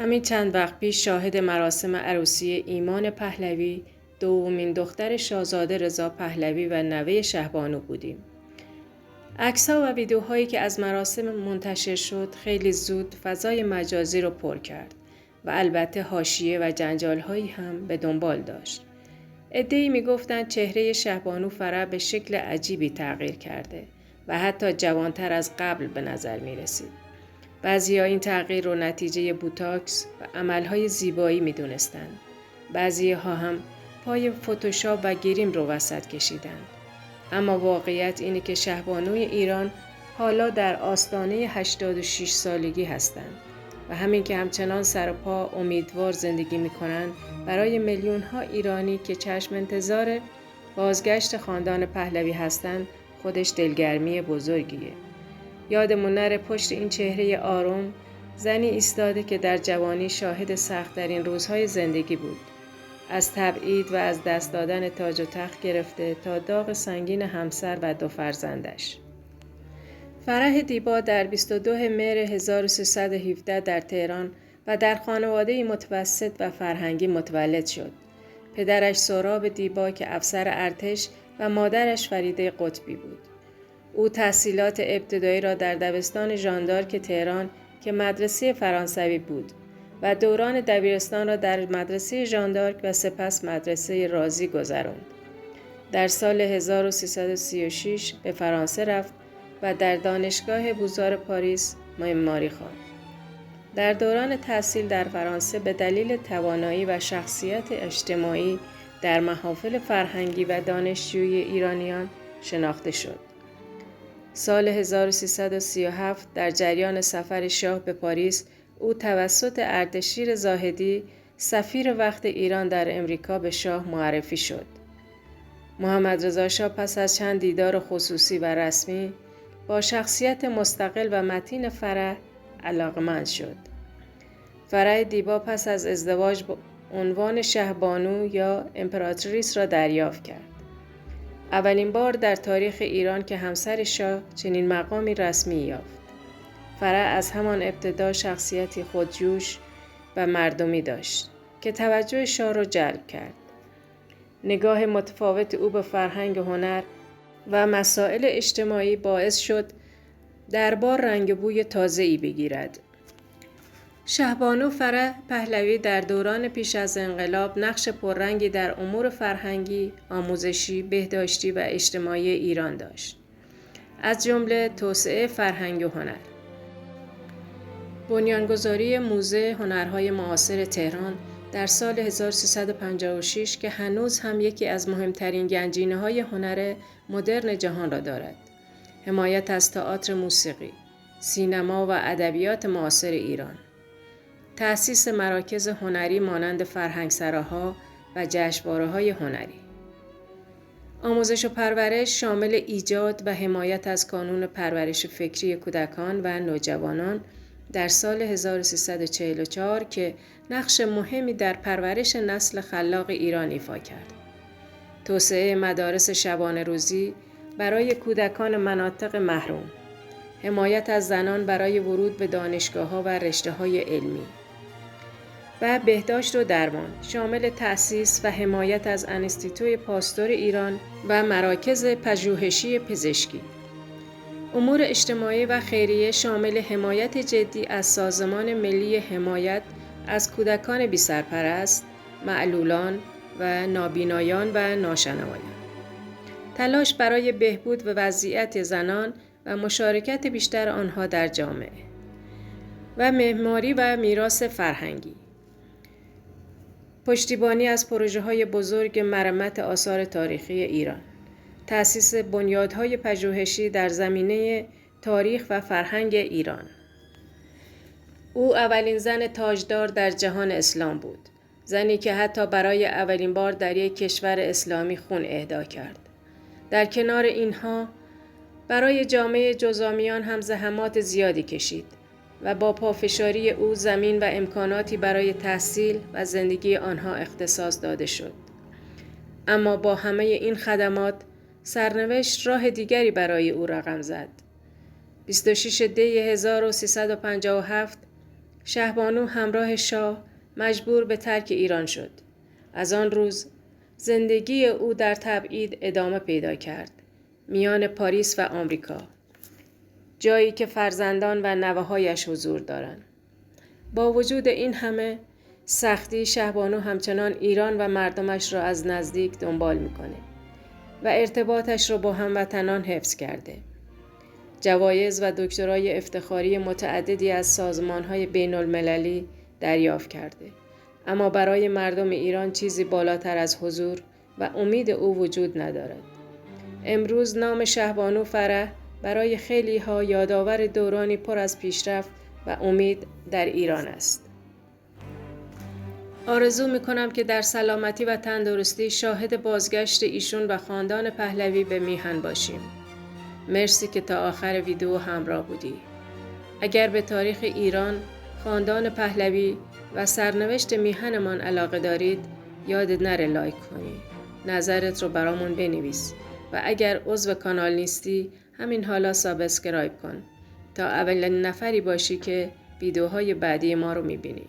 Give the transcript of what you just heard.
همین چند وقت پیش شاهد مراسم عروسی ایمان پهلوی، دومین دختر شاهزاده رضا پهلوی و نوه شهبانو بودیم. عکس‌ها و ویدیوهایی که از مراسم منتشر شد خیلی زود فضای مجازی رو پر کرد و البته حاشیه و جنجال‌هایی هم به دنبال داشت. عده‌ای می‌گفتند چهره شهبانو فرح به شکل عجیبی تغییر کرده و حتی جوانتر از قبل به نظر می‌رسید. بعضی‌ها این تغییر رو نتیجه بوتاکس و عمل‌های زیبایی می‌دونستند. بعضی‌ها هم پای فتوشاپ و گریم رو وسط کشیدند. اما واقعیت اینه که شهبانوی ایران حالا در آستانه 86 سالگی هستند و همین که همچنان سر و پا امیدوار زندگی می‌کنند برای میلیون‌ها ایرانی که چشم انتظار بازگشت خاندان پهلوی هستند خودش دلگرمی بزرگیه. یادمون نره پشت این چهره آروم زنی ایستاده که در جوانی شاهد سخت‌ترین روزهای زندگی بود. از تبعید و از دست دادن تاج و تخت گرفته تا داغ سنگین همسر و 2 فرزندش. فرح دیبا در 22 مهر 1317 در تهران و در خانواده متوسط و فرهنگی متولد شد. پدرش سهراب دیبا که افسر ارتش و مادرش فریده قطبی بود. او تحصیلات ابتدایی را در دبستان ژاندارک تهران که مدرسه فرانسوی بود و دوران دبیرستان را در مدرسه ژاندارک و سپس مدرسه رازی گذراند. در سال 1336 به فرانسه رفت و در دانشگاه بوزار پاریس معماری خواند. در دوران تحصیل در فرانسه به دلیل توانایی و شخصیت اجتماعی در محافل فرهنگی و دانشجویی ایرانیان شناخته شد. سال 1337 در جریان سفر شاه به پاریس او توسط اردشیر زاهدی سفیر وقت ایران در امریکا به شاه معرفی شد. محمد رضا شاه پس از چند دیدار خصوصی و رسمی با شخصیت مستقل و متین فرح علاقمند شد. فرح دیبا پس از ازدواج عنوان شهبانو یا امپراتریس را دریافت کرد. اولین بار در تاریخ ایران که همسر شاه چنین مقامی رسمی یافت. فرح از همان ابتدا شخصیتی خودجوش و مردمی داشت که توجه شاه را جلب کرد. نگاه متفاوت او به فرهنگ و هنر و مسائل اجتماعی باعث شد دربار رنگ و بوی تازه‌ای بگیرد. شهبانو فرح پهلوی در دوران پیش از انقلاب نقش پررنگی در امور فرهنگی، آموزشی، بهداشتی و اجتماعی ایران داشت. از جمله توسعه فرهنگ و هنر. بنیانگذاری موزه هنرهای معاصر تهران در سال 1356 که هنوز هم یکی از مهمترین گنجینه‌های هنر مدرن جهان را دارد. حمایت از تئاتر موسیقی، سینما و ادبیات معاصر ایران. تأسیس مراکز هنری مانند فرهنگسراها و جشنواره‌های هنری. آموزش و پرورش شامل ایجاد و حمایت از کانون پرورش فکری کودکان و نوجوانان در سال 1344 که نقش مهمی در پرورش نسل خلاق ایران ایفا کرد. توسعه مدارس شبانه روزی برای کودکان مناطق محروم. حمایت از زنان برای ورود به دانشگاه‌ها و رشته‌های علمی. و بهداشت و درمان شامل تأسیس و حمایت از انستیتوی پاستور ایران و مراکز پژوهشی پزشکی. امور اجتماعی و خیریه شامل حمایت جدی از سازمان ملی حمایت از کودکان بی‌سرپرست، معلولان و نابینایان و ناشنوایان. تلاش برای بهبود و وضعیت زنان و مشارکت بیشتر آنها در جامعه. و معماری و میراث فرهنگی. پشتیبانی از پروژه‌های بزرگ مرمت آثار تاریخی ایران. تأسیس بنیادهای پژوهشی در زمینه تاریخ و فرهنگ ایران. او اولین زن تاجدار در جهان اسلام بود. زنی که حتی برای اولین بار در یک کشور اسلامی خون اهدا کرد. در کنار اینها برای جامعه جذامیان هم زحمات زیادی کشید و با پافشاری او زمین و امکاناتی برای تحصیل و زندگی آنها اختصاص داده شد. اما با همه این خدمات سرنوشت راه دیگری برای او رقم زد. 26 دی 1357 شهبانو همراه شاه مجبور به ترک ایران شد. از آن روز زندگی او در تبعید ادامه پیدا کرد، میان پاریس و آمریکا، جایی که فرزندان و نوه‌هایش حضور دارند. با وجود این همه سختی، شهبانو همچنان ایران و مردمش را از نزدیک دنبال میکنه و ارتباطش را با هموطنان حفظ کرده. جوایز و دکترای افتخاری متعددی از سازمان‌های بین‌المللی دریافت کرده، اما برای مردم ایران چیزی بالاتر از حضور و امید او وجود ندارد. امروز نام شهبانو فرح برای خیلی‌ها یادآور دورانی پر از پیشرفت و امید در ایران است. آرزو می‌کنم که در سلامتی و تندرستی شاهد بازگشت ایشون و خاندان پهلوی به میهن باشیم. مرسی که تا آخر ویدیو همراه بودی. اگر به تاریخ ایران، خاندان پهلوی و سرنوشت میهنمان علاقه دارید، یاد نره لایک کنی. نظرت رو برامون بنویس و اگر عضو کانال نیستی، همین حالا سابسکرایب کن تا اولین نفری باشی که ویدیوهای بعدی ما رو میبینی.